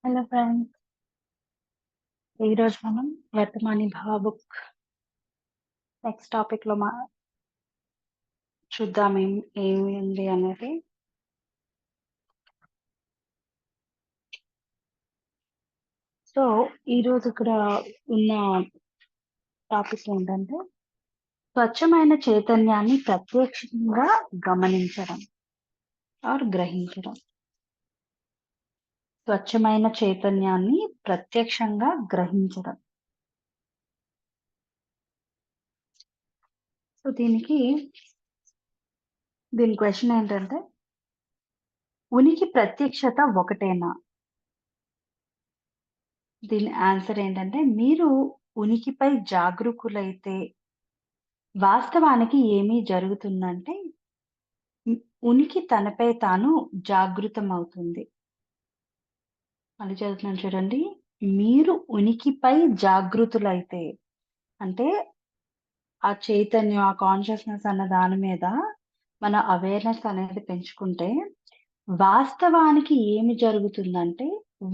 Hello friends. ఈరోజు మనం వర్తమాని భావ బుక్ నెక్స్ట్ టాపిక్ లో చూద్దాం ఏమి ఉంది అనేది. సో ఈరోజు ఇక్కడ ఉన్న టాపిక్ ఏంటంటే స్వచ్ఛమైన చైతన్యాన్ని ప్రత్యక్షంగా గమనించడం ఆర్ గ్రహించడం. స్వచ్ఛమైన చైతన్యాన్ని ప్రత్యక్షంగా గ్రహించడం. సో దీని క్వశ్చన్ ఏంటంటే, ఉనికి ప్రత్యక్షత ఒకటేనా? దీని ఆన్సర్ ఏంటంటే, మీరు ఉనికిపై జాగరూకులైతే వాస్తవానికి ఏమి జరుగుతుందంటే ఉనికి తనపై తాను జాగృతమవుతుంది. మళ్ళీ చదువుతున్నాను చూడండి. మీరు ఉనికిపై జాగృతులైతే, అంటే ఆ చైతన్యం, ఆ కాన్షియస్నెస్ అన్న దాని మీద మన అవేర్నెస్ అనేది పెంచుకుంటే వాస్తవానికి ఏమి జరుగుతుందంటే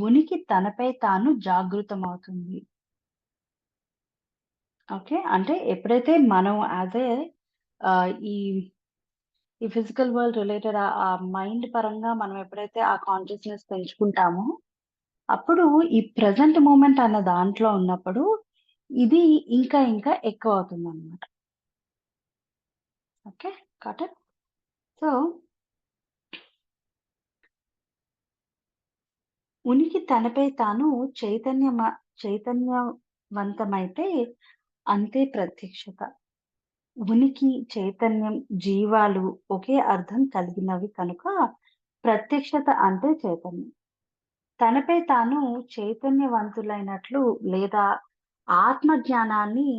ఉనికి తనపై తాను జాగృతమవుతుంది. ఓకే. అంటే ఎప్పుడైతే మనం ఈ ఈ ఫిజికల్ వరల్డ్ రిలేటెడ్ ఆ మైండ్ పరంగా మనం ఎప్పుడైతే ఆ కాన్షియస్‌నెస్ పెంచుకుంటామో, అప్పుడు ఈ ప్రెజెంట్ మూమెంట్ అన్న దాంట్లో ఉన్నప్పుడు ఇది ఇంకా ఇంకా ఎక్కువవుతుందనమాట. ఓకే. Got it? సో, ఉనికి తనపై తాను చైతన్యవంతమైతే అంతే ప్రత్యక్షత. ఉనికి, చైతన్యం, జీవాలు ఒకే అర్థం కలిగినవి కనుక ప్రత్యక్షత అంటే చైతన్యం. తనపై తాను చైతన్యవంతులైనట్లు లేదా ఆత్మజ్ఞానాన్ని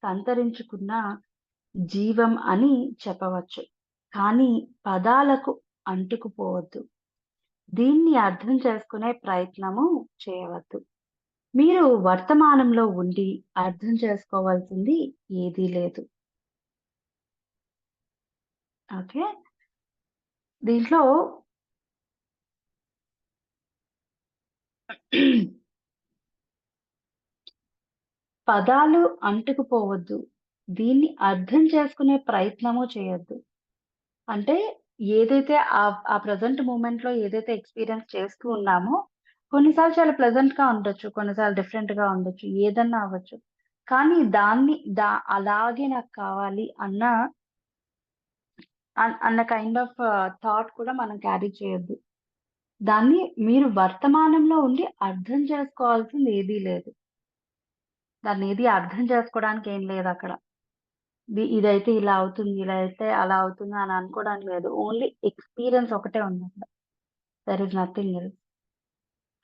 సంతరించుకున్న జీవం అని చెప్పవచ్చు. కానీ పదాలకు అంటుకుపోవద్దు. దీన్ని అర్థం చేసుకునే ప్రయత్నము చేయవద్దు. మీరు వర్తమానంలో ఉండి అర్థం చేసుకోవాల్సింది ఏదీ లేదు. ఓకే. దీంట్లో పదాలు అంటుకుపోవద్దు. దీన్ని అర్థం చేసుకునే ప్రయత్నము చేయొద్దు. అంటే ఏదైతే ఆ ప్రెజెంట్ మూమెంట్‌లో ఏదైతే ఎక్స్‌పీరియన్స్ చేస్తూ ఉన్నామో, కొన్నిసార్లు చాలా ప్లెజెంట్‌గా ఉండొచ్చు. కొన్నిసార్లు డిఫరెంట్‌గా ఉండొచ్చు. ఏదన్నా అవ్వచ్చు. కానీ దాన్ని అలాగే నాకు కావాలి అన్న కైండ్ ఆఫ్ థాట్ కూడా మనం క్యారీ చేయొద్దు. దాన్ని మీరు వర్తమానంలో ఉండి అర్థం చేసుకోవాల్సింది ఏదీ లేదు. దాన్నేది అర్థం చేసుకోవడానికి ఏం లేదక్కడ. ఇదైతే ఇలా అవుతుంది, ఇలా అయితే అలా అవుతుంది అని అనుకోవడానికి లేదు. ఓన్లీ ఎక్స్‌పీరియన్స్ ఒకటే ఉందక్కడ. There is nothing else.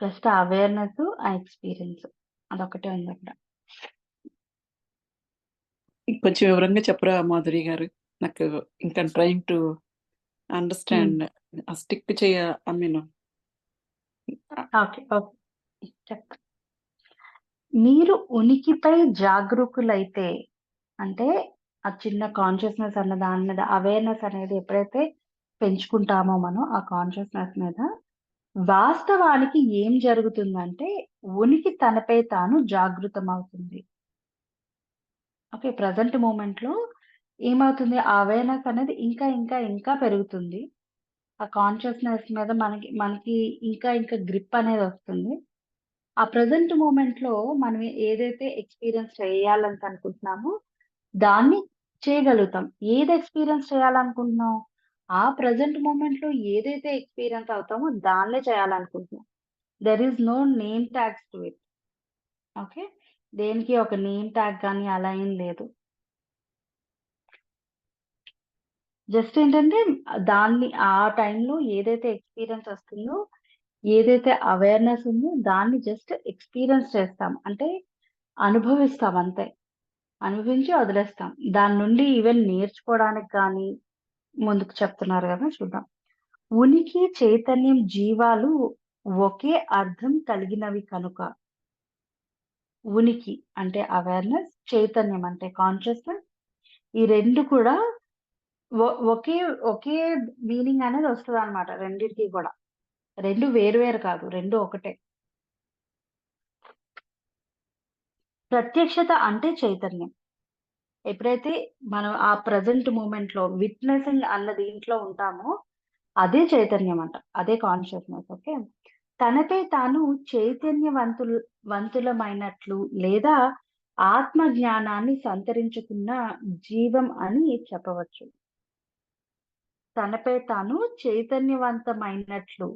Just uh awareness, uh experience అదొక్కటే ఉందక్కడ. కొంచెం వివరంగా చెప్పరా మాధురి గారు? నాకు ఇంకా trying to understand. Stick I mean okay. Okay. చెప్తా. మీరు ఉనికిపై జాగరూకులైతే, అంటే ఆ చిన్న కాన్షియస్‌నెస్ అన్న దాని మీద అవేర్‌నెస్ అనేది ఎప్పుడైతే పెంచుకుంటామో మనం ఆ కాన్షియస్‌నెస్ మీద, వాస్తవానికి ఏం జరుగుతుందంటే ఉనికి తనపై తాను జాగృతమవుతుంది. ఓకే. ప్రెజెంట్ మూమెంట్‌లో ఏమవుతుంది? ఆ అవేర్‌నెస్ అనేది ఇంకా ఇంకా ఇంకా పెరుగుతుంది. ఆ కాన్షియస్‌నెస్ మీద మనకి మనకి ఇంకా ఇంకా గ్రిప్ అనేదొస్తుంది. ఆ ప్రెజెంట్ మూమెంట్‌లో మనం ఏదైతే ఎక్స్‌పీరియన్స్ చేయాలని అనుకుంటున్నామో, దాన్ని చేయగలుగుతాం. ఏది ఎక్స్‌పీరియన్స్ చేయాలనుకుంటున్నాం? ఆ ప్రెజెంట్ మూమెంట్‌లో ఏదైతే ఎక్స్‌పీరియన్స్ అవుతామో దాన్నే చేయాలనుకుంటున్నాం. There is no name tags to it. Okay. దేనికి ఒక నేమ్ ట్యాగ్ గాని అలా ఏం లేదు. జస్ట్ ఏంటంటే దాన్ని ఆ టైంలో ఏదైతే ఎక్స్‌పీరియన్స్ వస్తుందో, ఏదైతే అవేర్‌నెస్ ఉందో దాన్ని జస్ట్ ఎక్స్‌పీరియన్స్ చేస్తాం. అంటే అనుభవిస్తాం అంతే. అనుభవించి వదిలేస్తాం. దాని నుండి ఈవెన్ నేర్చుకోవడానికి గాని ముందుకు చెప్తున్నారు గదా! చూద్దాం. ఉనికి, చైతన్యం, జీవాలు ఒకే అర్థం కలిగినవి కనుక. ఉనికి అంటే అవేర్‌నెస్, చైతన్యం అంటే కాన్షియస్‌నెస్, ఈ 2 కూడా ఒ ఒకే ఒకే మీనింగ్ అనేది వస్తదనమాట రెండిటికి కూడా. 2 వేరు వేరు కాదు. 2 ఒకటే. ప్రత్యక్షత అంటే చైతన్యం. ఎప్పుడైతే మనం ఆ ప్రెజెంట్ మూమెంట్‌లో విట్నెసింగ్ అన్న దీంట్లో ఉంటామో, అదే చైతన్యం అంట. అదే కాన్షియస్‌నెస్. ఓకే. తనపై తాను వంతులమైనట్లు లేదా ఆత్మ జ్ఞానాన్ని సంతరించుకున్న జీవం అని చెప్పవచ్చు. తనపై తాను చైతన్యవంతమైనట్లు.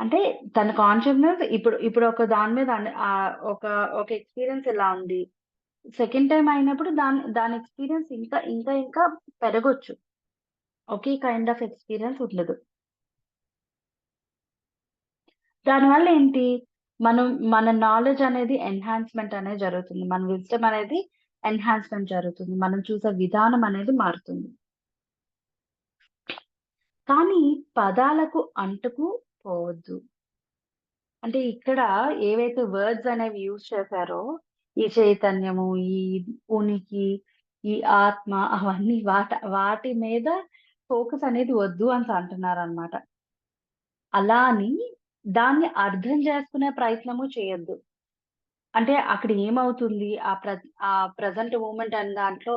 అంటే తన కాన్షియస్‌నెస్ ఇప్పుడు ఒక దాని మీద ఒక ఒక ఎక్స్‌పీరియన్స్ ఇలా ఉంది. సెకండ్ టైమ్ అయినప్పుడు దాని ఎక్స్‌పీరియన్స్ ఇంకా పెరగొచ్చు. ఒకే కైండ్ ఆఫ్ ఎక్స్‌పీరియన్స్ ఉండదు. దానివల్ల ఏంటి? మన నాలెడ్జ్ అనేది ఎన్హాన్స్‌మెంట్ అనేది జరుగుతుంది. మన విజ్డమ్ అనేది ఎన్హాన్స్‌మెంట్ జరుగుతుంది. మనం చూసే విధానం అనేది మారుతుంది. కానీ పదాలకు అంటుకు పోవద్దు. అంటే ఇక్కడ ఏవైతే వర్డ్స్ అనేవి యూజ్ చేశారో, ఈ చైతన్యము, ఈ ఉనికి, ఈ ఆత్మ అవన్నీ వాటి మీద ఫోకస్ అనేది వద్దు అంటున్నారనమాట. అలా అని దాన్ని అర్థం చేసుకునే ప్రయత్నము చేయొద్దు. అంటే అక్కడ ఏమవుతుంది? ఆ ప్రెజెంట్ మూమెంట్ అనే దాంట్లో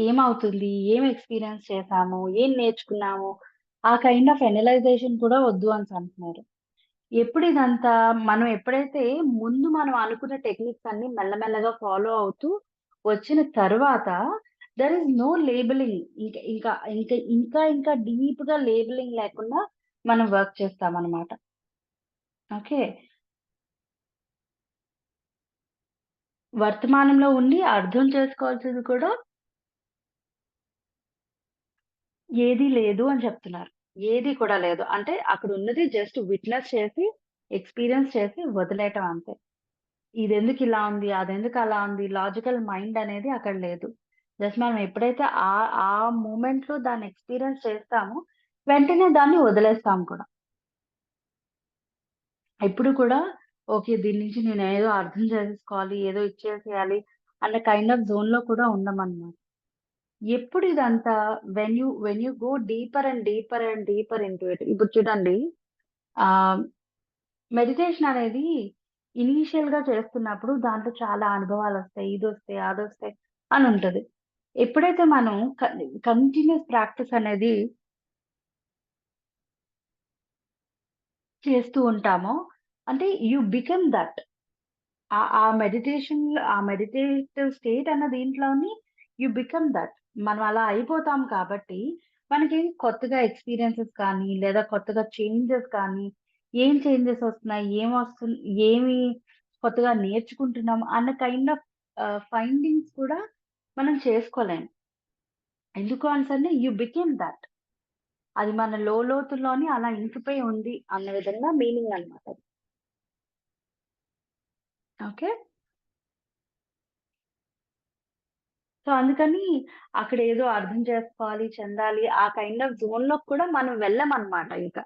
ఏమవుతుంది? ఏం ఎక్స్‌పీరియన్స్ చేశాము? ఏం నేర్చుకున్నాము? ఆ కైండ్ ఆఫ్ అనలైజేషన్ కూడా వద్దు అంటున్నారు. ఇదంతా మనం ఎప్పుడైతే మనం అనుకున్న టెక్నిక్స్ అన్నీ మెల్లమెల్లగా ఫాలో అవుతూ వచ్చిన తరువాత దేర్ ఈస్ నో లేబెలింగ్. ఇంకా డీప్‌గా లేబెలింగ్ లేకుండా మనం వర్క్ చేస్తామనమాట. ఓకే. వర్తమానంలో ఉండి అర్థం చేసుకోవాల్సింది కూడా ఏదీ లేదు అని చెప్తున్నారు. ఏది కూడా లేదు. అంటే అక్కడున్నది జస్ట్ విట్‌నెస్ చేసి, ఎక్స్‌పీరియన్స్ చేసి వదిలేయటం అంతే. ఇదెందుకిలా ఉంది? అదెందుకలా ఉంది? లాజికల్ మైండ్ అనేది అక్కడ లేదు. జస్ట్ మనం ఎప్పుడైతే ఆ మూమెంట్‌లో దాన్ని ఎక్స్‌పీరియన్స్ చేస్తామో, వెంటనే దాన్ని వదిలేస్తాం కూడా. ఎప్పుడు కూడా ఓకే. దీని నుంచి నేనేదో అర్థం చేసేసుకోవాలి, ఏదో ఇచ్చేసేయాలి అన్న కైండ్ ఆఫ్ జోన్‌లో కూడా ఉండమనమాట. ఎప్పుడు ఇదంతా when you go deeper and deeper and deeper into it. ఇప్పుడు చూడండి ఆహ్, మెడిటేషన్ అనేది ఇనీషియల్‌గా చేస్తున్నప్పుడు దాంట్లో చాలా అనుభవాలొస్తాయి. ఇదొస్తాయి, అదొస్తాయి అనుంటది. ఎప్పుడైతే మనం కంటిన్యూయస్ ప్రాక్టీస్ అనేది చేస్తూ ఉంటామో, అంటే యూ బికమ్ దట్. ఆ మెడిటేటివ్ స్టేట్ అన్న దీంట్లోని యూ బికమ్ దట్. మనం అలా అయిపోతాం కాబట్టి, మనకి కొత్తగా ఎక్స్‌పీరియన్సెస్ కానీ, లేదా కొత్తగా చేంజెస్ కానీ, ఏం చేంజెస్ వస్తున్నాయి? ఏమి కొత్తగా నేర్చుకుంటున్నాం అన్న కైండ్ ఆఫ్ ఫైండింగ్స్ కూడా మనం చేసుకోలేం. ఎందుకు అనేసంటే యూ బికేమ్ దట్. అది మన లోతుల్లోని అలా ఇంకిపోయి ఉంది అన్న విధంగా మీనింగ్ అన్నమాట. ఓకే. సో, అందుకని అక్కడేదో అర్థం చేసుకోవాలి, చెందాలి ఆ కైండ్ ఆఫ్ జోన్‌లోకి కూడా మనం వెళ్ళమనమాట ఇక.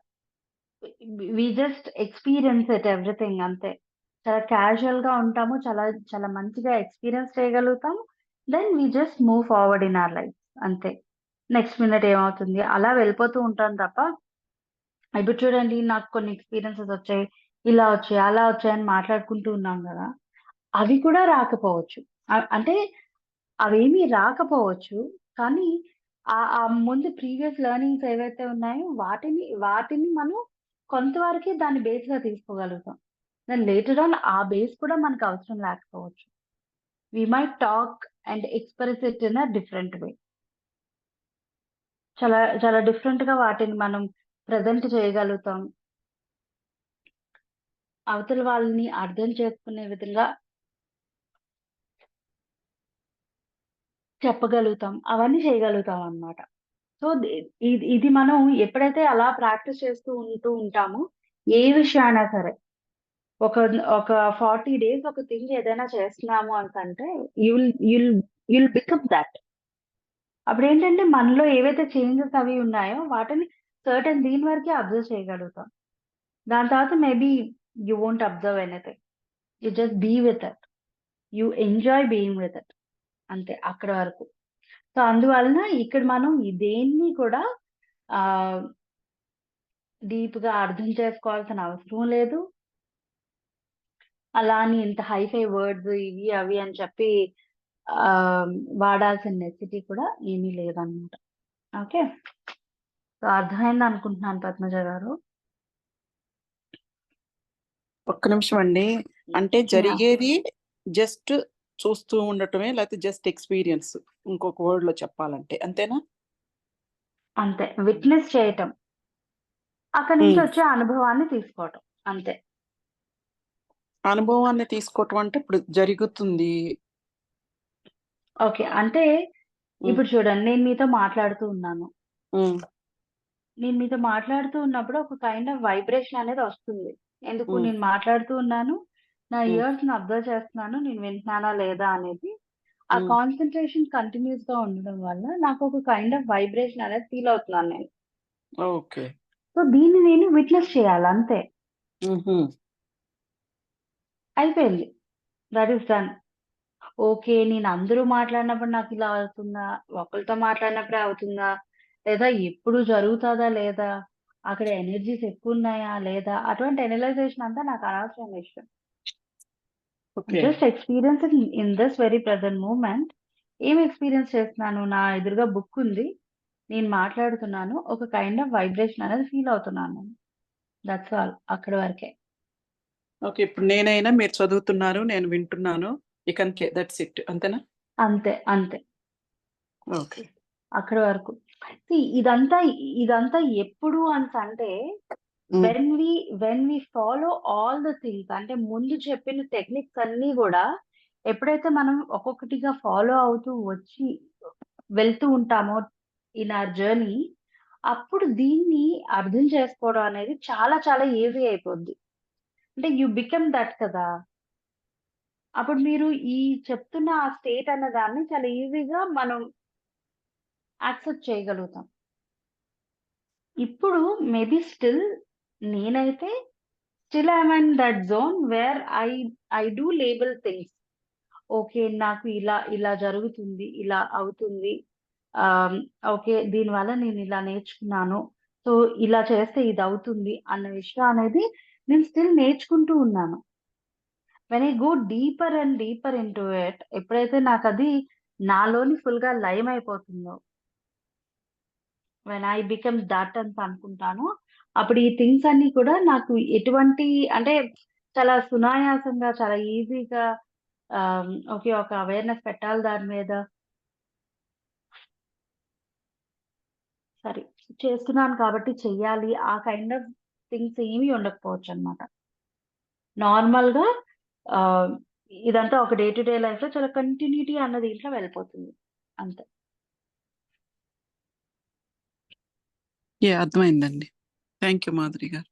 We just experience it everything అంతే. చాలా క్యాజుయల్‌గా ఉంటాము. చాలా చాలా మంచిగా ఎక్స్‌పీరియన్స్ చేయగలుగుతాము. Then we just move forward in our life అంతే. నెక్స్ట్ మినిట్ ఏమవుతుంది అలా వెళ్ళిపోతూ ఉంటాం తప్ప, ఇప్పుడు చూడండి నాకు కొన్ని ఎక్స్‌పీరియన్సెస్ వచ్చాయి. ఇలా వచ్చాయి, అలా వచ్చాయని మాట్లాడుకుంటూ ఉన్నాం గదా! అవి కూడా రాకపోవచ్చు. అంటే అవేమీ రాకపోవచ్చు. కానీ ఆ ముందు ప్రీవియస్ లెర్నింగ్స్ ఏవైతే ఉన్నాయో వాటిని మనం కొంతవరకే దాన్ని బేస్‌గా తీసుకోగలుగుతాం. దెన్ లేటర్ ఆన్ ఆ బేస్ కూడా మనకు అవసరం లేకపోవచ్చు. We might talk and express it in a different way. చాలా చాలా డిఫరెంట్‌గా వాటిని మనం ప్రెజెంట్ చేయగలుగుతాం. అవతల వాళ్ళని అర్థం చేసుకునే విధంగా చెప్పగలుగుతాం. అవన్నీ చేయగలుగుతామనమాట. సో, ఇది మనం ఎప్పుడైతే అలా ప్రాక్టీస్ చేస్తూ ఉంటామో, ఏ విషయమైనా సరే, ఒక ఒక 40 డేస్ ఒక థింగ్ ఏదైనా చేస్తున్నాము అనేసంటే, you'll you'll you'll become that. అప్పుడేంటంటే మనలో ఏవైతే చేంజెస్ అవి ఉన్నాయో, వాటిని సర్టెన్ దీని వరకే అబ్జర్వ్ చేయగలుగుతాం. దాని తర్వాత maybe you won't observe anything. You just be with it. You enjoy being with it. అంతే అక్కడి వరకు. సో, అందువలన ఇక్కడ మనం దేన్ని కూడా ఆహ్, డీప్‌గా అర్థం చేసుకోవాల్సిన అవసరం లేదు. అలా అని ఇంత హైఫై వర్డ్స్ ఇవి అవి అని చెప్పి ఆ, వాడాల్సిన నెసిటీ కూడా ఏమీ లేదన్నమాట. ఓకే, సో అర్థమైంది అనుకుంటున్నాను పద్మజ గారు. ఒక్క నిమిషం అండి. అంటే యా, జరిగేది జస్ట్ చూస్తూ ఉండటమే, లేకపోతే జస్ట్ ఎక్స్పీరియన్స్, ఇంకొక వర్డ్ లో చెప్పాలంటే అంతేనా? అంతే. విట్నెస్ చేయటం, అక్కడి నుంచి ఉమ్. వచ్చే అనుభవాన్ని తీసుకోవటం, అంతే. అనుభవాన్ని తీసుకోవటం అంటే ఇప్పుడు జరుగుతుంది. ఓకే, అంటే ఉమ్, ఇప్పుడు చూడండి, ఉమ్, నేను మీతో మాట్లాడుతూ ఉన్నప్పుడు ఒక కైండ్ ఆఫ్ వైబ్రేషన్ అనేది వస్తుంది. ఎందుకు? ఉమ్, నేను మాట్లాడుతూ ఉన్నాను, నా ఉమ్, ఇయర్స్ ని అబ్జర్వ్ చేస్తున్నాను, నేను వింటున్నానా లేదా అనేది. ఆ ఉమ్. కాన్సన్ట్రేషన్ కంటిన్యూస్ గా ఉండడం వల్ల నాకు ఒక కైండ్ ఆఫ్ వైబ్రేషన్ అనేది ఫీల్ అవుతున్నాను నేను. ఓకే. సో దీన్ని నేను విట్నెస్ చేయాలి, అంతే. ఉహు. అయిపోయింది, దట్ ఈస్ డన్. ఓకే, నేను అందరూ మాట్లాడినప్పుడు నాకు ఇలా అవుతుందా, ఒకరితో మాట్లాడినప్పుడే అవుతుందా, లేదా ఎప్పుడు జరుగుతుందా లేదా, అక్కడ ఎనర్జీస్ ఎక్కువ ఉన్నాయా లేదా, అటువంటి ఎనలైజేషన్ అంతా నాకు అనవసరం విషయం. Okay. Just experience in this very present moment. ఏం ఎక్స్పీరియన్స్ చేస్తున్నాను? నా ఎదురుగా బుక్ ఉంది, నేను మాట్లాడుతున్నాను, ఒక కైండ్ ఆఫ్ వైబ్రేషన్ అనేది ఫీల్ అవుతున్నాను. దట్స్ ఆల్, అక్కడి వరకే. ఓకే, ఇప్పుడు నేనైనా మీరు చదువుతున్నారు, నేను వింటున్నాను, ఇక అంతే, దట్స్ ఇట్, అంతేనా? అంతే, అంతే, ఓకే. అక్కడి వరకు. See, ఇదంతా ఇదంతా ఎప్పుడు అంటే um, when we follow all the things, అంటే ముందు చెప్పిన టెక్నిక్స్ అన్ని కూడా ఎప్పుడైతే మనం ఒక్కొక్కటిగా ఫాలో అవుతూ వచ్చి వెళ్తూ ఉంటామో ఇన్ ఆర్ జర్నీ, అప్పుడు దీన్ని అర్థం చేసుకోవడం అనేది చాలా చాలా ఈజీ అయిపోద్ది. అంటే యు బికమ్ దట్ కదా. అప్పుడు మీరు ఈ చెప్తున్న ఆ స్టేట్ అన్న దాన్ని చాలా ఈజీగా మనం యాక్సెప్ట్ చేయగలుగుతాం. ఇప్పుడు మేబీ స్టిల్ నేనైతే still I'm in that zone where I do label things. Okay, నాకు ఇలా ఇలా జరుగుతుంది, ఇలా అవుతుంది. ఆమ్, ఓకే, దీనివల్ల నేను ఇలా నేర్చుకున్నాను. సో ఇలా చేస్తే ఇది అవుతుంది అన్న విషయం అనేది నేను స్టిల్ నేర్చుకుంటూ ఉన్నాను. When I go deeper and deeper in to it, ఎప్పుడైతే నాకు అది నాలోని ఫుల్ గా లయం అయిపోతుందో, వెన్ ఐ బికమ్ దట్ అని అనుకుంటాను, అప్పుడు ఈ థింగ్స్ అన్ని కూడా నాకు ఎటువంటి, అంటే చాలా సునాయాసంగా, చాలా ఈజీగా, ఓకే, ఒక అవేర్నెస్ పెట్టాలి దాని మీద, సరే చేస్తున్నాను కాబట్టి చెయ్యాలి, ఆ కైండ్ ఆఫ్ థింగ్స్ ఏమీ ఉండకపోవచ్చు అనమాట. నార్మల్ గా ఆ, ఇదంతా ఒక డే టు డే లైఫ్ లో చాలా కంటిన్యూటీ అన్న దీంట్లో వెళ్ళిపోతుంది, అంతే. ఏ అర్థమైందండి. Thank you Madhuri garu.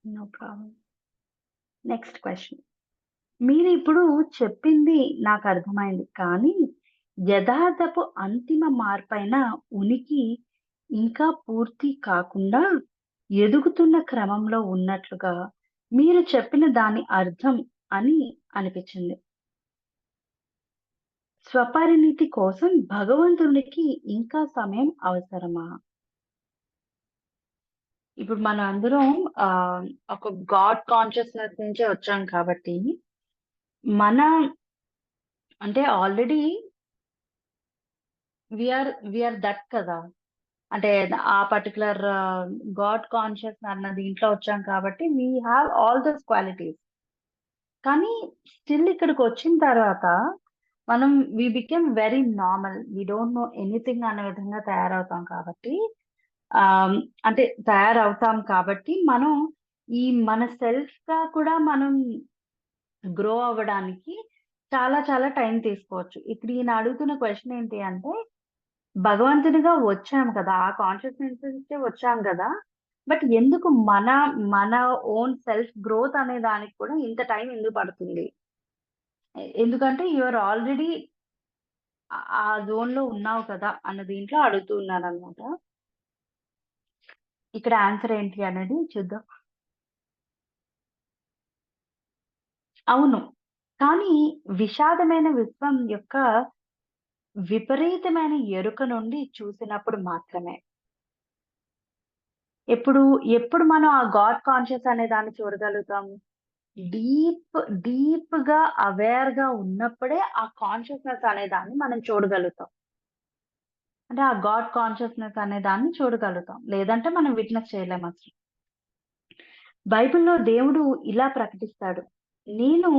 No problem. Next question. మీరు ఇప్పుడు చెప్పింది నాకు అర్థమైంది, కానీ యథార్థపు అంతిమ మార్పైన ఉనికి ఇంకా పూర్తి కాకుండా ఎదుగుతున్న క్రమంలో ఉన్నట్లుగా మీరు చెప్పిన దాని అర్థం అని అనిపించింది. స్వపరిణితి కోసం భగవంతునికి ఇంకా సమయం అవసరమా? ఇప్పుడు మన అందరం ఆ ఒక గాడ్ కాన్షియస్నెస్ నుంచే వచ్చాం కాబట్టి, మన అంటే ఆల్రెడీ విఆర్ దట్ కదా. అంటే ఆ పర్టికులర్ గాడ్ కాన్షియస్ అన్న దీంట్లో వచ్చాం కాబట్టి we have all those qualities. కానీ స్టిల్ ఇక్కడికి వచ్చిన తర్వాత మనం we become very normal, we don't know anything అనే విధంగా తయారవుతాం కాబట్టి, ఆమ్, అంటే తయారవుతాం కాబట్టి మనం ఈ మన సెల్ఫ్ గా కూడా మనం గ్రో అవ్వడానికి చాలా చాలా టైం తీసుకోవచ్చు. ఇక్కడ ఈయన అడుగుతున్న క్వశ్చన్ ఏంటి అంటే, భగవంతునిగా వచ్చాం కదా, ఆ కాన్షియస్‌నెస్ నుంచే వచ్చాం గదా. బట్ ఎందుకు మన ఓన్ సెల్ఫ్ గ్రోత్ అనే దానికి కూడా ఇంత టైం ఎందుకు పడుతుంది? ఎందుకంటే యూ ఆర్ ఆల్రెడీ ఆ జోన్‌లో ఉన్నావు కదా అన్న దీంట్లో అడుగుతూ ఉన్నారనమాట. ఇక్కడ ఆన్సర్ ఏంటి అనేది చూద్దాం. అవును. కానీ విషాదమైన విశ్వం యొక్క విపరీతమైన ఎరుక నుండి చూసినప్పుడు మాత్రమే. ఎప్పుడు ఎప్పుడు మనం ఆ గాడ్ కాన్షియస్ అనే దాన్ని చూడగలుగుతాము? డీప్‌గా అవేర్‌గా ఉన్నప్పుడే ఆ కాన్షియస్‌నెస్ అనే దాన్ని మనం చూడగలుగుతాం. అంటే ఆ గాడ్ కాన్షియస్‌నెస్ అనే దాన్ని చూడగలుగుతాం. లేదంటే మనం విట్‌నెస్ చేయలేమసలు. బైబిల్‌లో దేవుడు ఇలా ప్రకటిస్తాడు. నేను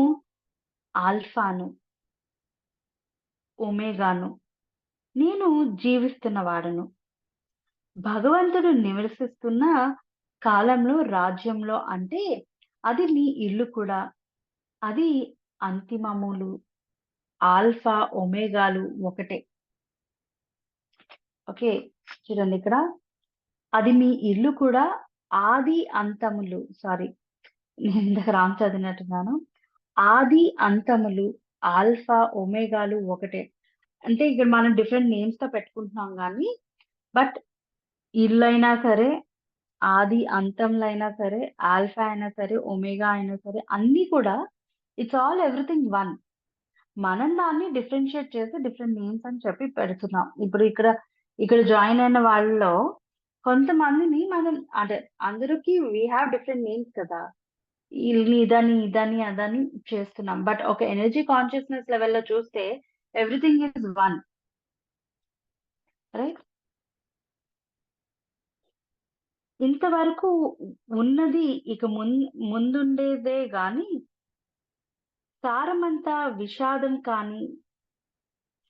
ఆల్ఫాను, ఒమేగాను. నేను జీవిస్తున్న వాడను. భగవంతుడు నివసిస్తున్న కాలంలో, రాజ్యంలో అంటే అది నీ ఇల్లు కూడా. అది అంతిమములు, ఆల్ఫా, ఒమేగాలు ఒకటే. ఓకే. చూడండి ఇక్కడ. అది మీ ఇల్లు కూడా ఆది అంతములు సారీ నేను ఇందాక రాంగ్ చదివినట్టున్నాను. ఆది అంతములు, ఆల్ఫా, ఒమేగాలు ఒకటే. అంటే ఇక్కడ మనం డిఫరెంట్ నేమ్స్‌తో పెట్టుకుంటున్నాం గానీ, బట్ ఇల్లైనా సరే, ఆది అంతంలో అయినా సరే, ఆల్ఫా అయినా సరే, ఒమేగా అయినా సరే అన్నీ కూడా ఇట్స్ ఆల్ ఎవ్రీథింగ్ వన్. మనం దాన్ని డిఫరెన్షియేట్ చేసి డిఫరెంట్ నేమ్స్ అని చెప్పి పెడుతున్నాం. ఇప్పుడు ఇక్కడ జాయిన్ అయిన వాళ్ళలో కొంతమందిని మనం అంటే అందరికి వి హావ్ డిఫరెంట్ నేమ్స్ కదా! ఇదని, అదని చేస్తున్నాం. బట్ ఒక ఎనర్జీ కాన్షియస్‌నెస్ లెవెల్‌లో చూస్తే ఎవ్రీథింగ్ ఈస్ వన్. రైట్? ఇంతవరకు ఉన్నది ఇక ముందుండేదే గాని సారమంతా విషాదం కానీ,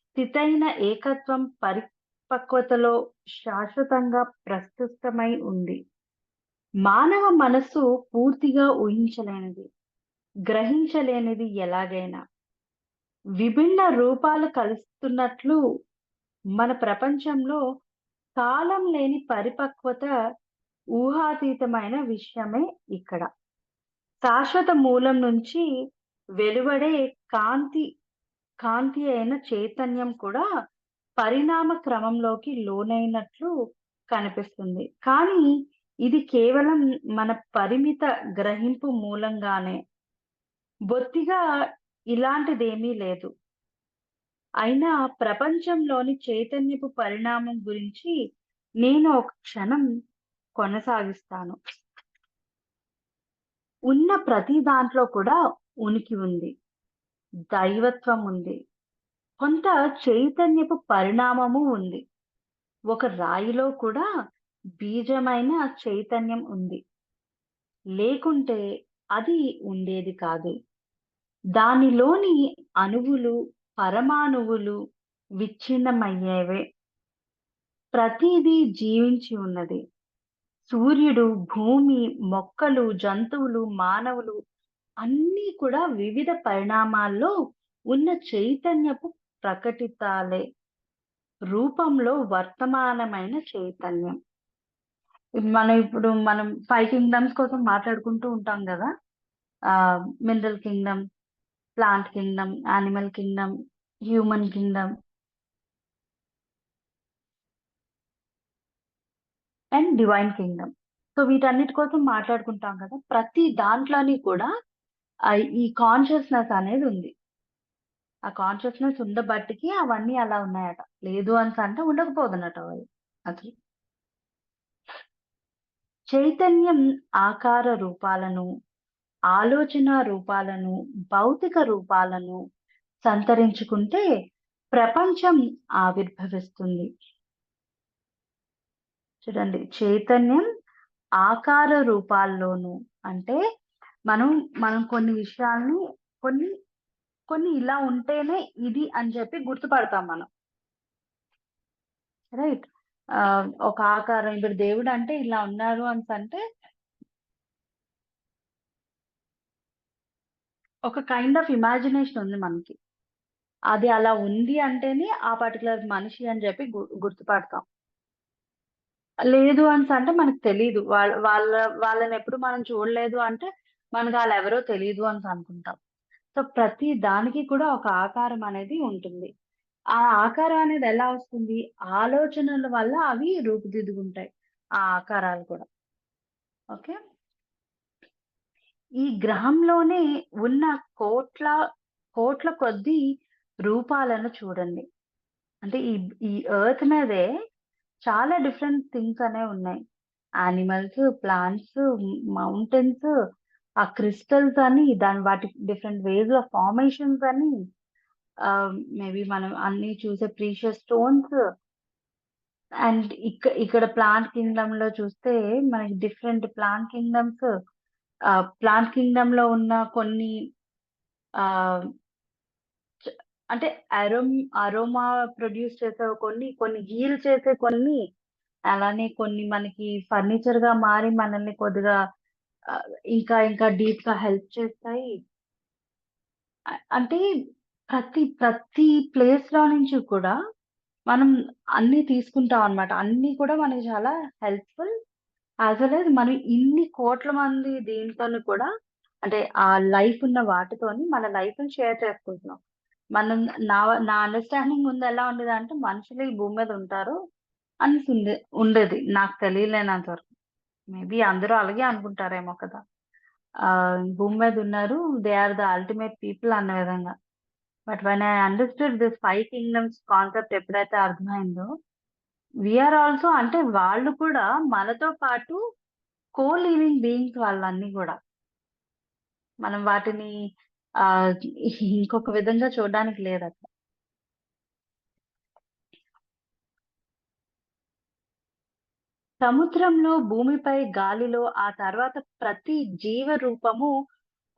స్థితైన ఏకత్వం పరిపక్వతలో శాశ్వతంగా ప్రస్తుతమై ఉంది. మానవ మనస్సు పూర్తిగా ఊహించలేనిది, గ్రహించలేనిది ఎలాగైనా. విభిన్న రూపాలు కలుస్తున్నట్లు మన ప్రపంచంలో కాలం లేని పరిపక్వత ఊహాతీతమైన విషయమే ఇక్కడ. శాశ్వత మూలం నుంచి వెలువడే కాంతి కాంతి అయిన చైతన్యం కూడా పరిణామ క్రమంలోకి లోనైనట్లు కనిపిస్తుంది. కానీ ఇది కేవలం మన పరిమిత గ్రహింపు మూలంగానే. బొత్తిగా ఇలాంటిదేమీ లేదు. అయినా ప్రపంచంలోని చైతన్యపు పరిణామం గురించి నేను ఒక క్షణం కొనసాగిస్తాను. ఉన్న ప్రతి దాంట్లో కూడా ఉనికి ఉంది. దైవత్వం ఉంది. కొంత చైతన్యపు పరిణామము ఉంది. ఒక రాయిలో కూడా బీజమైన చైతన్యం ఉంది. లేకుంటే అది ఉండేది కాదు. దానిలోని అణువులు, పరమాణువులు విచ్ఛిన్నమయ్యేవే. ప్రతీదీ జీవించి ఉన్నది. సూర్యుడు, భూమి, మొక్కలు, జంతువులు, మానవులు అన్నీ కూడా వివిధ పరిణామాల్లో ఉన్న చైతన్యపు ప్రకటితాలే. రూపంలో వర్తమానమైన చైతన్యం. మనం 5 కింగ్డమ్స్ కోసం మాట్లాడుకుంటూ ఉంటాం గదా! Mineral Kingdom, plant Kingdom, animal Kingdom, human Kingdom and divine Kingdom. So, వీటన్నిటి కోసం మాట్లాడుకుంటాం కదా! ప్రతి దాంట్లోని కూడా ఈ కాన్షియస్‌నెస్ అనేది ఉంది. ఆ కాన్షియస్‌నెస్ ఉండబట్టికి అవన్నీ అలా ఉన్నాయట. లేదు అనేసంటే ఉండకపోదునట అవి అసలు. చైతన్యం ఆకార రూపాలను, ఆలోచన రూపాలను, భౌతిక రూపాలను సంతరించుకుంటే ప్రపంచం ఆవిర్భవిస్తుంది. చూడండి చైతన్యం ఆకార రూపాల్లోను అంటే మనం మనం కొన్ని విషయాల్ని కొన్ని కొన్ని ఇలా ఉంటేనే ఇది అని చెప్పి గుర్తుపడతాం మనం. రైట్? ఒక ఆకారం ఇప్పుడు దేవుడంటే ఇలా ఉన్నారు అనేసంటే ఒక కైండ్ ఆఫ్ ఇమాజినేషన్ ఉంది మనకి. అది అలా ఉంది అంటేనే ఆ పర్టిక్యులర్ మనిషి అని చెప్పి గుర్తుపడతాం. లేదు అనేసంటే మనకు తెలీదు. వాళ్ళనెప్పుడు మనం చూడలేదు అంటే మనకు ఆళ్ళెవరో తెలీదు అనేసి అనుకుంటాం. సో, ప్రతి దానికి కూడా ఒక ఆకారం అనేది ఉంటుంది. ఆ ఆకారం అనేది ఎలా వస్తుంది? ఆలోచనల వల్ల అవి రూపుదిద్దుకుంటాయి. ఆ ఆకారాలు కూడా. ఓకే. ఈ గ్రహంలోనే ఉన్న కోట్ల, కోట్ల కొద్దీ రూపాలను చూడండి. అంటే ఈ ఈ ఎర్త్ మీదే చాలా డిఫరెంట్ థింగ్స్ అనేవున్నాయి. Animals, plants, mountains uh crystals అని వాటి డిఫరెంట్ వేస్ ఆఫ్ ఫార్మేషన్స్ అని మేబీ మనం అన్ని చూసే ప్రీషియస్ స్టోన్స్ అండ్ ఇక్కడ ప్లాంట్ కింగ్డమ్ లో చూస్తే మనకి డిఫరెంట్ ప్లాంట్ కింగ్డమ్ లో ఉన్న కొన్ని ఆ అంటే అరోమా ప్రొడ్యూస్ చేసే కొన్ని హీల్ చేసే కొన్ని, అలానే కొన్ని మనకి ఫర్నిచర్ గా మారి మనల్ని కొద్దిగా ఆ, ఇంకా ఇంకా డీప్ గా హెల్ప్ చేస్తాయి. అంటే ప్రతి ప్రతి ప్లేస్ లో నుంచి కూడా మనం అన్ని తీసుకుంటాం అన్నమాట. అన్ని కూడా మనకి చాలా హెల్ప్‌ఫుల్. యాస్ వెల్ యాస్ మనం ఇన్ని కోట్ల మంది దీనితోని కూడా అంటే ఆ లైఫ్ ఉన్న వాటితోని మన లైఫ్‌ని షేర్ చేసుకుంటున్నాం. మనం నా నా అండర్‌స్టాండింగ్ ముందు ఎలా ఉండేదంటే మనుషులు ఈ భూమి మీద ఉంటారు అనేసి ఉండేది. నాకు తెలియలేనంత వరకు. మేబీ అందరూ అలాగే అనుకుంటారేమో కదా! భూమి మీద ఉన్నారు. They are the ultimate people అన్న విధంగా. But when I understood this 5 kingdoms concept ఎప్పుడైతే అర్థమైందో వీఆర్ ఆల్సో అంటే వాళ్ళు కూడా మనతో పాటు లివింగ్ బీయింగ్స్ వాళ్ళన్నీ గూడా. మనం వాటిని ఆహ్, ఇంకొక విధంగా చూడడానికి లేదక్కడ. సముద్రంలో, భూమిపై, గాలిలో ఆ తర్వాత ప్రతి జీవ రూపము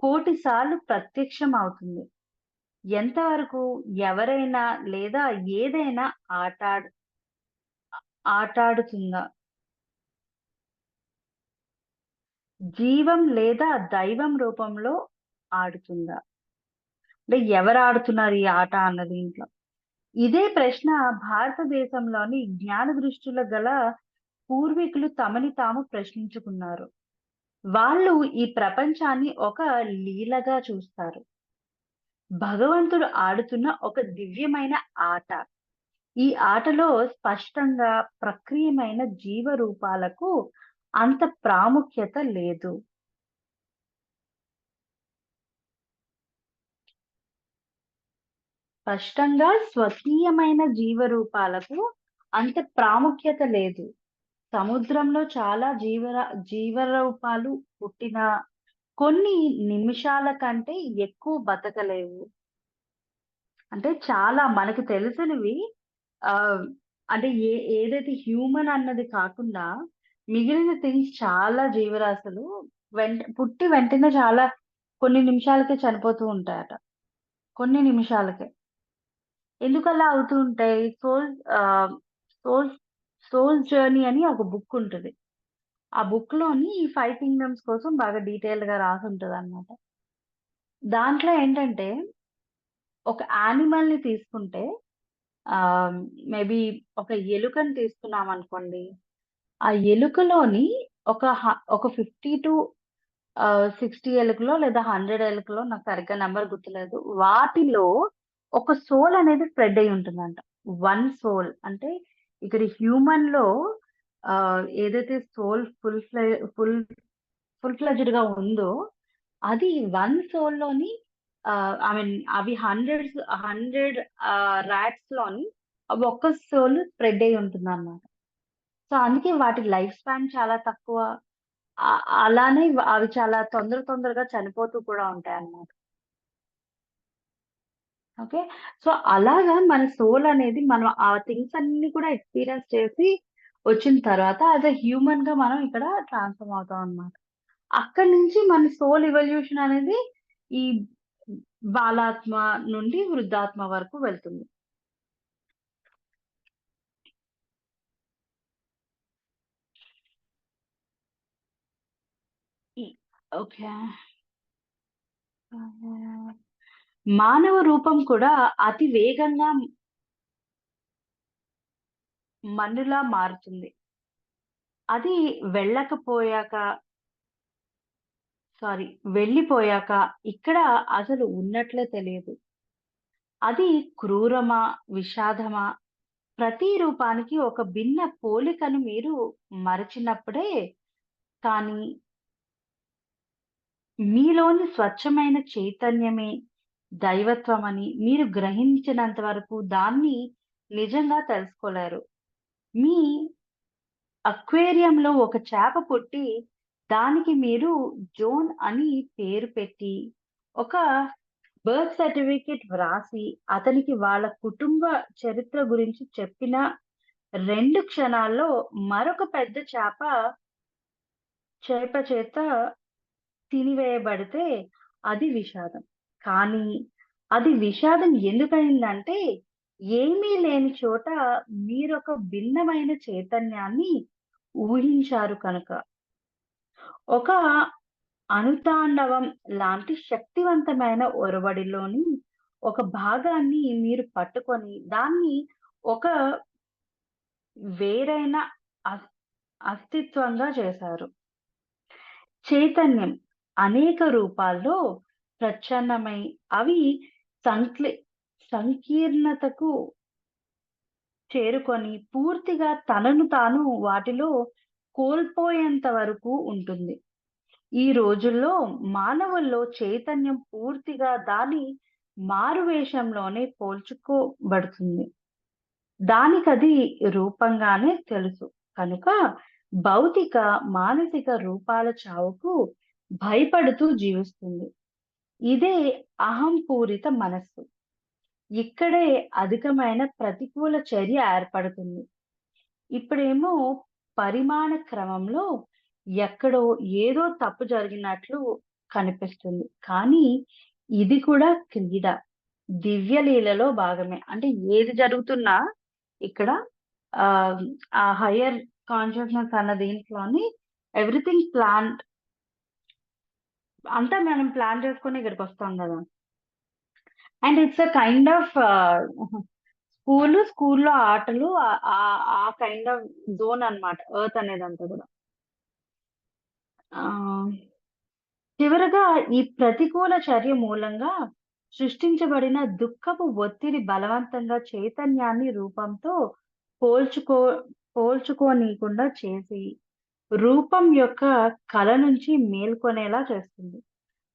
కోటి సార్లు ప్రత్యక్షం అవుతుంది. ఎంతవరకు ఎవరైనా లేదా ఏదైనా ఆటాడ్ ఆటాడుతుందా? జీవం లేదా దైవం రూపంలో ఆడుతుందా? అంటే ఎవరు ఆడుతున్నారు ఈ ఆట అన్న దీంట్లో. ఇదే ప్రశ్న భారతదేశంలోని జ్ఞాన దృష్టిలో గల పూర్వీకులు తమని తాము ప్రశ్నించుకున్నారు. వాళ్ళు ఈ ప్రపంచాన్ని ఒక లీలగా చూస్తారు. భగవంతుడు ఆడుతున్న ఒక దివ్యమైన ఆట. ఈ ఆటలో స్పష్టంగా ప్రక్రియమైన జీవ రూపాలకు అంత ప్రాముఖ్యత లేదు. స్పష్టంగా స్వకీయమైన జీవ రూపాలకు అంత ప్రాముఖ్యత లేదు. సముద్రంలో చాలా జీవరూపాలు పుట్టిన కొన్ని నిమిషాల కంటే ఎక్కువ బతకలేవు. అంటే చాలా మనకు తెలిసినవి ఆహ్, అంటే ఏదైతే హ్యూమన్ అన్నది కాకుండా మిగిలిన థింగ్స్ చాలా జీవరాశులు పుట్టి వెంటనే చాలా కొన్ని నిమిషాలకే చనిపోతూ ఉంటాయట. కొన్ని నిమిషాలకే. ఎందుకలా అవుతూ ఉంటాయి? సోల్స్ సోల్స్ జర్నీ అని ఒక బుక్ ఉంటది. ఆ బుక్‌లోని ఈ 5 కింగ్డమ్స్ కోసం బాగా డీటెయిల్డ్‌గా రాసుంటదనమాట. దాంట్లో ఏంటంటే, ఒక యానిమల్‌ని తీసుకుంటే ఆహ్, మేబీ ఒక ఎలుకని తీసుకున్నామనుకోండి. ఆ ఎలుకలోని ఒక 50 టు 60 ఎలుకలో లేదా 100 ఎలుకలో నాకు సరిగ్గా నంబర్ గుర్తులేదు. వాటిలో ఒక సోల్ అనేది స్ప్రెడ్ అయ్యి ఉంటుందంట. వన్ సోల్ అంటే ఇక్కడ హ్యూమన్‌లో ఏదైతే సోల్ ఫుల్ ఫుల్ ఫ్లెడ్జ్డ్‌గా ఉందో, అది వన్ సోల్‌లోని ఐ మీన్ అవి 100 రాట్స్‌లోని అవి ఒక్క సోల్ స్ప్రెడ్ అయ్యి ఉంటుందన్నమాట. సో, అందుకే వాటి లైఫ్ స్పాన్ చాలా తక్కువ. అలానే అవి చాలా తొందరగా చనిపోతూ కూడా ఉంటాయన్నమాట. ఓకే. సో, అలాగా మన సోల్ అనేది మనం ఆ థింగ్స్ అన్నీ కూడా ఎక్స్‌పీరియన్స్ చేసి వచ్చిన తర్వాత యాస్ ఎ హ్యూమన్‌గా మనం ఇక్కడ ట్రాన్స్‌ఫార్మ్ అవుతాం అన్నమాట. అక్కడి నుంచి మన సోల్ ఎవల్యూషన్ అనేది ఈ బాలాత్మ నుండి వృద్ధాత్మ వరకు వెళ్తుంది. ఈ ఓకే. మానవ రూపం కూడా అతి వేగంగా మన్నులా మారుతుంది. అది వెళ్ళకపోయాక సారీ వెళ్ళిపోయాక ఇక్కడ అసలు ఉన్నట్లే తెలియదు. అది క్రూరమా? విషాదమా? ప్రతి రూపానికి ఒక భిన్న పోలికను మీరు మరచినప్పుడే కానీ మీలోని స్వచ్ఛమైన చైతన్యమే దైవత్వమని మీరు గ్రహించినంత వరకు దాన్ని నిజంగా తెలుసుకోలేరు. మీ అక్వేరియంలో ఒక చేప పుట్టి దానికి మీరు జోన్ అని పేరు పెట్టి, ఒక బర్త్ సర్టిఫికేట్ వ్రాసి, అతనికి వాళ్ళ కుటుంబ చరిత్ర గురించి చెప్పిన 2 క్షణాల్లో మరొక పెద్ద చేప చేత తినివేయబడితే అది విషాదం. కానీ అది విషాదం ఎందుకయిందంటే, ఏమీ లేని చోట మీరొక భిన్నమైన చైతన్యాన్ని ఊహించారు కనుక. ఒక అణుతాండవం లాంటి శక్తివంతమైన ఒరవడిలోని ఒక భాగాన్ని మీరు పట్టుకొని, దాన్ని ఒక వేరైన అస్ అస్తిత్వంగా చేశారు. చైతన్యం అనేక రూపాల్లో ప్రచ్ఛన్నమై, అవి సంక్లి సంకీర్ణతకు చేరుకొని, పూర్తిగా తనను తాను వాటిలో కోల్పోయేంత వరకు ఉంటుంది. ఈ రోజుల్లో మానవుల్లో చైతన్యం పూర్తిగా దాని మారువేషంలోనే పోల్చుకోబడుతుంది. దానికది రూపంగానే తెలుసు. కనుక భౌతిక, మానసిక రూపాల చావుకు భయపడుతూ జీవిస్తుంది. ఇదే అహంపూరిత మనస్సు. ఇక్కడే అధికమైన ప్రతికూల చర్య ఏర్పడుతుంది. ఇప్పుడేమో పరిమాణ క్రమంలో ఎక్కడో ఏదో తప్పు జరిగినట్లు కనిపిస్తుంది. కానీ ఇది కూడా క్రీడ. దివ్యలీలలో భాగమే. అంటే ఏది జరుగుతున్నా ఇక్కడ ఆ హైయర్ కాన్షియస్‌నెస్ అన్న దీంట్లోని ఎవ్రీథింగ్ ప్లాన్డ్. అంతా మనం ప్లాన్ చేసుకొని ఇక్కడికొస్తాం గదా! And it's a kind of స్కూల్లో ఆటలు ఆ కైండ్ ఆఫ్ జోన్ అన్నమాట. ఎర్త్ అనేదంతా గూడా. ఆహ్, చివరగా ఈ ప్రతికూల చర్య మూలంగా సృష్టించబడిన దుఃఖపు ఒత్తిడి బలవంతంగా చైతన్యాన్ని రూపంతో పోల్చుకో పోల్చుకోనీయకుండా చేసి, రూపం యొక్క కల నుంచి మేల్కొనేలా చేస్తుంది.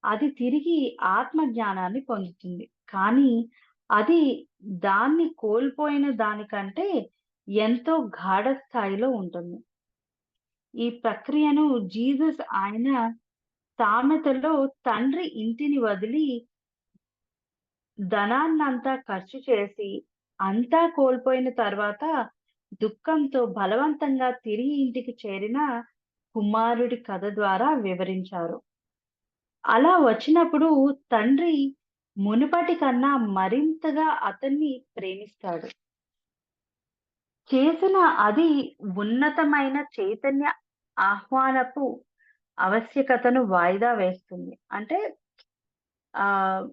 అది తిరిగి ఆత్మ జ్ఞానాన్ని పొందుతుంది. కానీ అది దాన్ని కోల్పోయిన దానికంటే ఎంతో గాఢ స్థాయిలో ఉంటుంది. ఈ ప్రక్రియను జీసస్ ఆయన సామెతలో తండ్రి ఇంటిని వదిలి ధనాన్నంతా ఖర్చు చేసి, అంతా కోల్పోయిన తర్వాత దుఃఖంతో బలవంతంగా తిరిగి ఇంటికి చేరిన కుమారుడి కథ ద్వారా వివరించారు. అలా వచ్చినప్పుడు తండ్రి మునుపటి కన్నా మరింతగా అతన్ని ప్రేమిస్తాడు. చేసిన అది ఉన్నతమైన చైతన్య ఆహ్వానపు ఆవశ్యకతను వాయిదా వేస్తుంది. అంటే ఆహ్,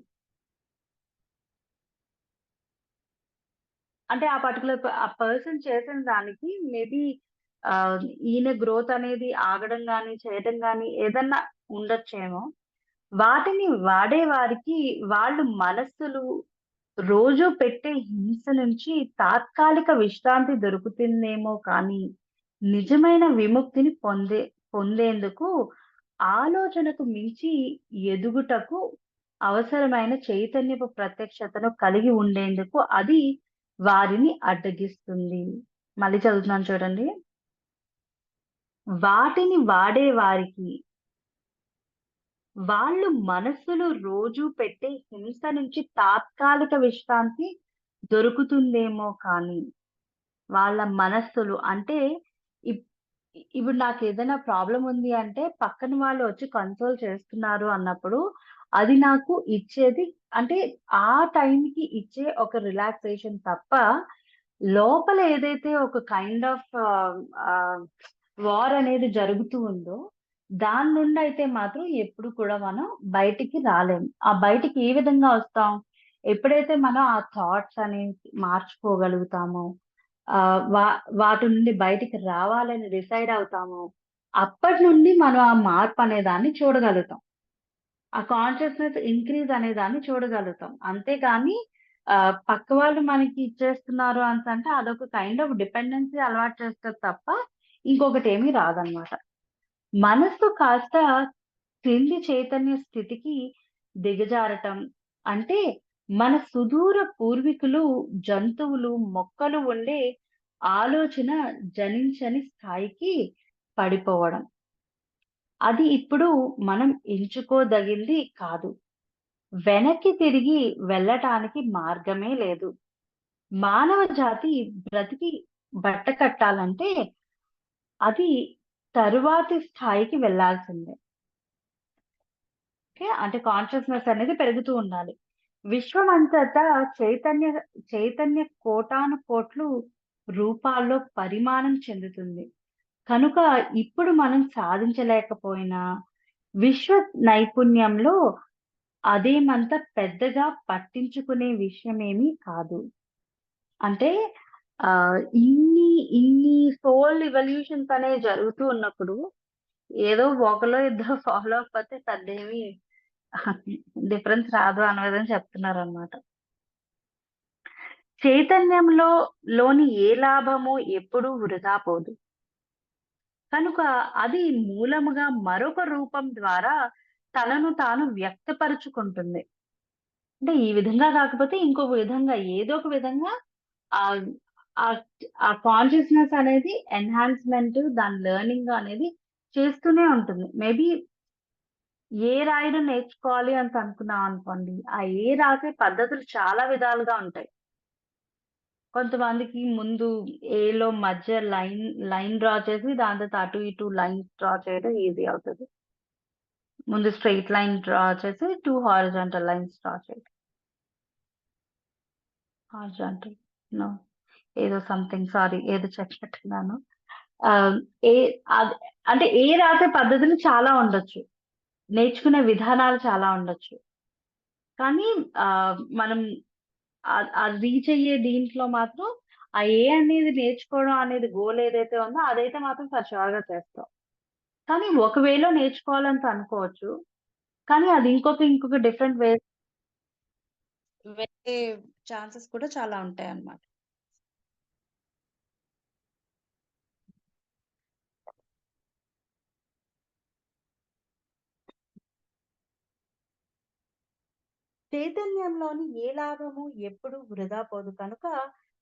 అంటే ఆ పర్టిక్యులర్ ఆ పర్సన్ చేసిన దానికి మేబీ ఈయన గ్రోత్ అనేది ఆగడం గాని, చేయడం గాని ఏదన్నా ఉండొచ్చేమో. వాటిని వాడే వారికి వాళ్ళు మనస్సులు రోజు పెట్టే హింస నుంచి తాత్కాలిక విశ్రాంతి దొరుకుతుందేమో కానీ, నిజమైన విముక్తిని పొందేందుకు ఆలోచనకు మించి ఎదుగుటకు అవసరమైన చైతన్యపు ప్రత్యక్షతను కలిగి ఉండేందుకు అది వారిని అడ్డగిస్తుంది. మళ్ళీ చదువుతున్నాను చూడండి. వాటిని వాడే వారికి వాళ్ళు మనస్సులు రోజు పెట్టే హింస నుంచి తాత్కాలిక విశ్రాంతి దొరుకుతుందేమో కానీ, వాళ్ళ మనస్సులు అంటే ఇప్ ఇప్పుడు నాకేదైనా ప్రాబ్లమ్ ఉంది అంటే, పక్కన వాళ్ళు వచ్చి కన్సోల్ చేస్తున్నారు అన్నప్పుడు, అది నాకు ఇచ్చేది అంటే, ఆ టైంకి ఇచ్చే ఒక రిలాక్సేషన్ తప్ప, లోపల ఏదైతే ఒక కైండ్ ఆఫ్ వార్ అనేది జరుగుతూ ఉందో, దాని నుండయితే మాత్రం ఎప్పుడు కూడా మనం బయటికి రాలేము. ఆ బయటికి ఏ విధంగా వస్తాం? ఎప్పుడైతే మనం ఆ థాట్స్ అనేవి మార్చుకోగలుగుతామో, ఆహ్, వా వాటి నుండి బయటికి రావాలని డిసైడ్ అవుతామో, అప్పటి నుండి మనం ఆ మార్పనే దాన్ని చూడగలుగుతాం. ఆ కాన్షియస్‌నెస్ ఇంక్రీజ్ అనే దాన్ని చూడగలుగుతాం. అంతేగాని పక్క వాళ్ళు మనకి ఇచ్చేస్తున్నారు అనేసంటే అదొక కైండ్ ఆఫ్ డిపెండెన్సీ అలవాటు చేస్తది తప్ప, ఇంకొకటేమీ రాదనమాట. మనస్సు కాస్త క్రింది చైతన్య స్థితికి దిగజారటం అంటే, మన సుదూర పూర్వీకులు, జంతువులు, మొక్కలు ఉండే ఆలోచన జనించని స్థాయికి పడిపోవడం. అది ఇప్పుడు మనం ఎంచుకోదగింది కాదు. వెనక్కి తిరిగి వెళ్ళటానికి మార్గమే లేదు. మానవ జాతి బ్రతికి బట్టకట్టాలంటే అది తరువాతి స్థాయికి వెళ్ళాల్సిందే. ఓకే. అంటే కాన్షియస్‌నెస్ అనేది పెరుగుతూ ఉండాలి. విశ్వమంతటా చైతన్య చైతన్య కోటానుకోట్లు రూపాల్లో పరిమాణం చెందుతుంది. కనుక ఇప్పుడు మనం సాధించలేకపోయినా విశ్వ నైపుణ్యంలో అదేమంత పెద్దగా పట్టించుకునే విషయమేమీ కాదు. అంటే ఇన్ని ఇన్ని సోల్ ఇవల్యూషన్స్ అనేవి జరుగుతూ ఉన్నప్పుడు ఏదో ఒకలో ఇద్దరో ఫాలో అవ్వకపోతే పెద్దేమి డిఫరెన్స్ రాదు అన్న విధంగా చెప్తున్నారనమాట. చైతన్యంలో లోని ఏ లాభము ఎప్పుడూ వృధా పోదు. కనుక అది మూలముగా మరొక రూపం ద్వారా తనను తాను వ్యక్తపరుచుకుంటుంది. అంటే ఈ విధంగా కాకపోతే ఇంకొక విధంగా ఏదో ఒక విధంగా ఆహ్, ఆహ్, ఆ కాన్షియస్‌నెస్ అనేది ఎన్హాన్స్‌మెంట్ దాని లెర్నింగ్ అనేది చేస్తూనే ఉంటుంది. మేబీ ఏ రాయడం నేర్చుకోవాలి అని అనుకున్నాం అనుకోండి. ఆ ఏ రాసే పద్ధతులు చాలా విధాలుగా ఉంటాయి. కొంతమందికి ముందు ఏలో మధ్య లైన్ డ్రా చేసి దాని తర్వాత అటు ఇటు లైన్స్ డ్రా చేయడం ఈజీ అవుతది. ముందు స్ట్రెయిట్ లైన్ డ్రా చేసి 2 హారిజాంటల్ లైన్స్ డ్రా చేయడం. Horizontal no. ఏదో సంథింగ్ సారీ ఏదో చెప్పినట్టున్నాను. ఆహ్, ఏ అది అంటే ఏ రాసే పద్ధతులు చాలా ఉండొచ్చు. నేర్చుకునే విధానాలు చాలా ఉండొచ్చు. కానీ మనం అది రీచ్ అయ్యే దీంట్లో మాత్రం ఆ ఏ అనేది నేర్చుకోవడం అనేది గోల్ ఏదైతే ఉందో అదైతే మాత్రం ఫర్ ష్యూర్‌గా చేస్తాం. కానీ ఒక వేలో నేర్చుకోవాలని అనుకోవచ్చు. కానీ అది ఇంకొక డిఫరెంట్ వెళ్ళే ఛాన్సెస్ కూడా చాలా ఉంటాయన్నమాట. చైతన్యంలోని ఏ లాభము ఎప్పుడు వృధా పోదు కనుక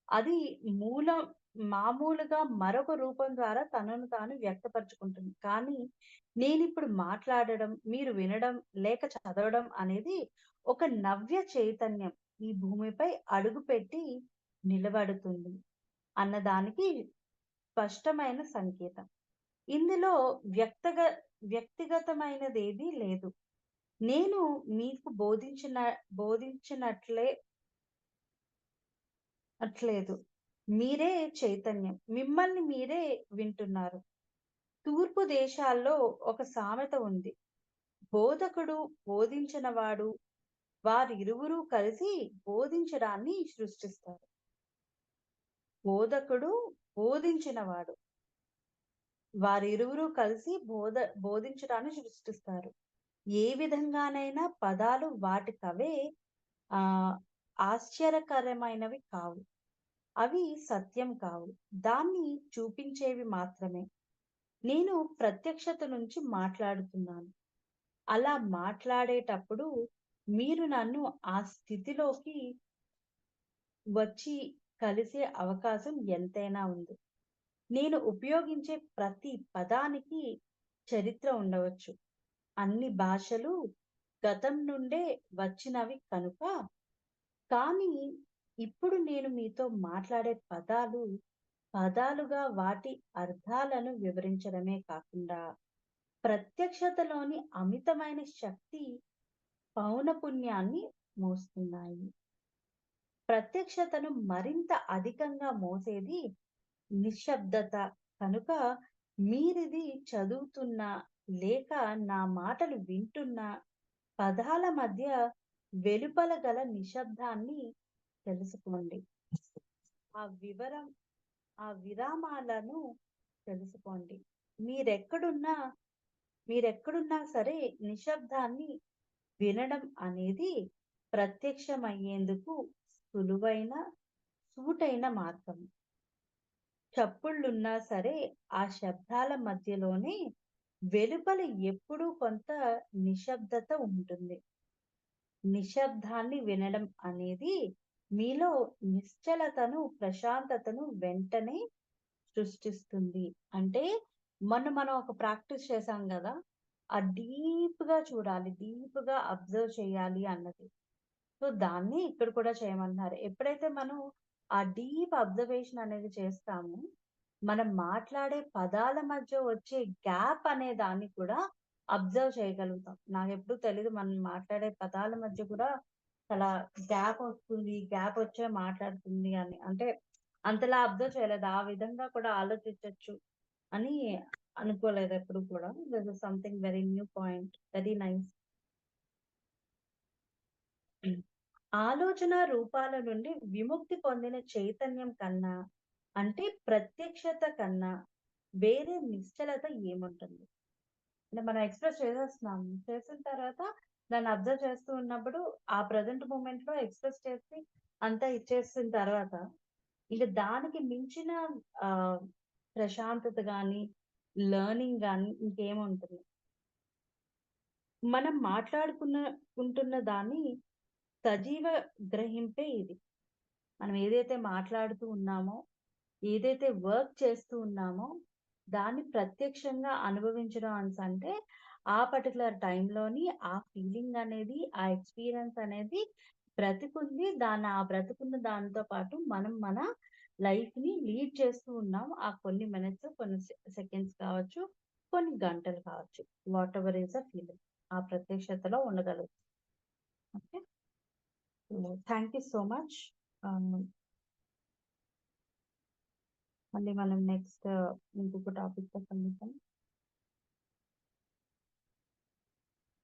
అది మూలం మామూలుగా మరొక రూపం ద్వారా తనను తాను వ్యక్తపరుచుకుంటుంది. కానీ నేనిప్పుడు మాట్లాడడం, మీరు వినడం, లేక చదవడం అనేది ఒక నవ్య చైతన్యం ఈ భూమిపై అడుగుపెట్టి నిలబడుతుంది అన్నదానికి స్పష్టమైన సంకేతం. ఇందులో వ్యక్తిగతమైనదేదీ లేదు. నేను మీకు బోధించినట్లే అట్లేదు. మీరే చైతన్యం. మిమ్మల్ని మీరే వింటున్నారు. తూర్పు దేశాల్లో ఒక సామెత ఉంది. బోధకుడు, బోధించినవాడు వారిరువురూ కలిసి బోధించడాన్ని సృష్టిస్తారు. బోధకుడు, బోధించినవాడు వారిరువురూ కలిసి బోధించడాన్ని సృష్టిస్తారు. ఏ విధంగానైనా పదాలు వాటికవే ఆహ్, ఆశ్చర్యకరమైనవి కావు. అవి సత్యం కావు. దాన్ని చూపించేవి మాత్రమే. నేను ప్రత్యక్షత నుంచి మాట్లాడుతున్నాను. అలా మాట్లాడేటప్పుడు మీరు నన్ను ఆ స్థితిలోకి వచ్చి కలిసే అవకాశం ఎంతైనా ఉంది. నేను ఉపయోగించే ప్రతి పదానికి చరిత్ర ఉండవచ్చు. అన్ని భాషలు గతం నుండే వచ్చినవి కనుక కానీ ఇప్పుడు నేను మీతో మాట్లాడే పదాలుగా వాటి అర్థాలను వివరించడమే కాకుండా ప్రత్యక్షతలోని అమితమైన శక్తి పౌనపున్యాన్ని మోస్తున్నాయి. ప్రత్యక్షతను మరింత అధికంగా మోసేది నిశ్శబ్దత కనుక మీరిది చదువుతున్నా లేక నా మాటలు వింటున్న పదాల మధ్య వెలుపల గల నిశ్శబ్దాన్ని తెలుసుకోండి. ఆ వివరం ఆ విరామాలను తెలుసుకోండి. మీరెక్కడున్నా మీరెక్కడున్నా సరే నిశ్శబ్దాన్ని వినడం అనేది ప్రత్యక్షమయ్యేందుకు సులువైన, సూటైన మార్గం. చప్పుళ్ళున్నా సరే ఆ శబ్దాల మధ్యలోనే వెలుపల ఎప్పుడూ కొంత నిశ్శబ్దత ఉంటుంది. నిశ్శబ్దాన్ని వినడం అనేది మీలో నిశ్చలతను, ప్రశాంతతను వెంటనే సృష్టిస్తుంది. అంటే మనం ఒక ప్రాక్టీస్ చేశాం గదా! డీప్‌గా చూడాలి. డీప్‌గా అబ్జర్వ్ చేయాలి అన్నది. సో, దాన్ని ఇక్కడ కూడా చేయమంటున్నారు. ఎప్పుడైతే మనం ఆ డీప్ అబ్జర్వేషన్ అనేది చేస్తామో, మనం మాట్లాడే పదాల మధ్య వచ్చే గ్యాప్ అనే దాన్ని కూడా అబ్జర్వ్ చేయగలుగుతాం. నాకెప్పుడు తెలీదు మనం మాట్లాడే పదాల మధ్య కూడా చాలా గ్యాప్ వస్తుంది. గ్యాప్ వచ్చే మాట్లాడుతుంది అని. అంటే అంతలా అబ్జర్వ్ చేయలేదు. ఆ విధంగా కూడా ఆలోచించొచ్చు అని అనుకోలేదు ఎప్పుడు కూడా. This is something very new point. Very nice. ఆలోచన రూపాల నుండి విముక్తి పొందిన చైతన్యం కన్నా, అంటే ప్రత్యక్షత కన్నా వేరే నిశ్చలత ఏముంటుంది? అంటే మనం ఎక్స్‌ప్రెస్ చేసేస్తున్నాం. చేసిన తర్వాత దాన్ని అబ్జర్వ్ చేస్తూ ఉన్నప్పుడు ఆ ప్రెజెంట్ మూమెంట్‌లో ఎక్స్‌ప్రెస్ చేసి అంతా ఇచ్చేసిన తర్వాత ఇక దానికి మించిన ఆహ్, ప్రశాంతత గాని, లెర్నింగ్ గాని ఇంకేముంటుంది? మనం కుంటున్న దాన్ని సజీవ గ్రహింపే ఇది. మనం ఏదైతే మాట్లాడుతూ ఉన్నామో, ఏదైతే వర్క్ చేస్తూ ఉన్నామో, దాన్ని ప్రత్యక్షంగా అనుభవించడం అనేసంటే, ఆ పర్టిక్యులర్ టైంలోని ఆ ఫీలింగ్ అనేది, ఆ ఎక్స్‌పీరియన్స్ అనేది బ్రతికుంది. ఆ బ్రతికున్న దానితో పాటు మనం మన లైఫ్‌ని లీడ్ చేస్తూ ఉన్నాం. ఆ కొన్ని మినిట్స్, కొన్ని సెకండ్స్ కావచ్చు, కొన్ని గంటలు కావచ్చు. Whatever is the feeling. ఆ ప్రత్యక్షతలో ఉండగలుగుతాం. Okay. Thank you so much. Ah, మళ్ళీ మనం నెక్స్ట్ ఇంకొక టాపిక్‌తో కలుద్దాం.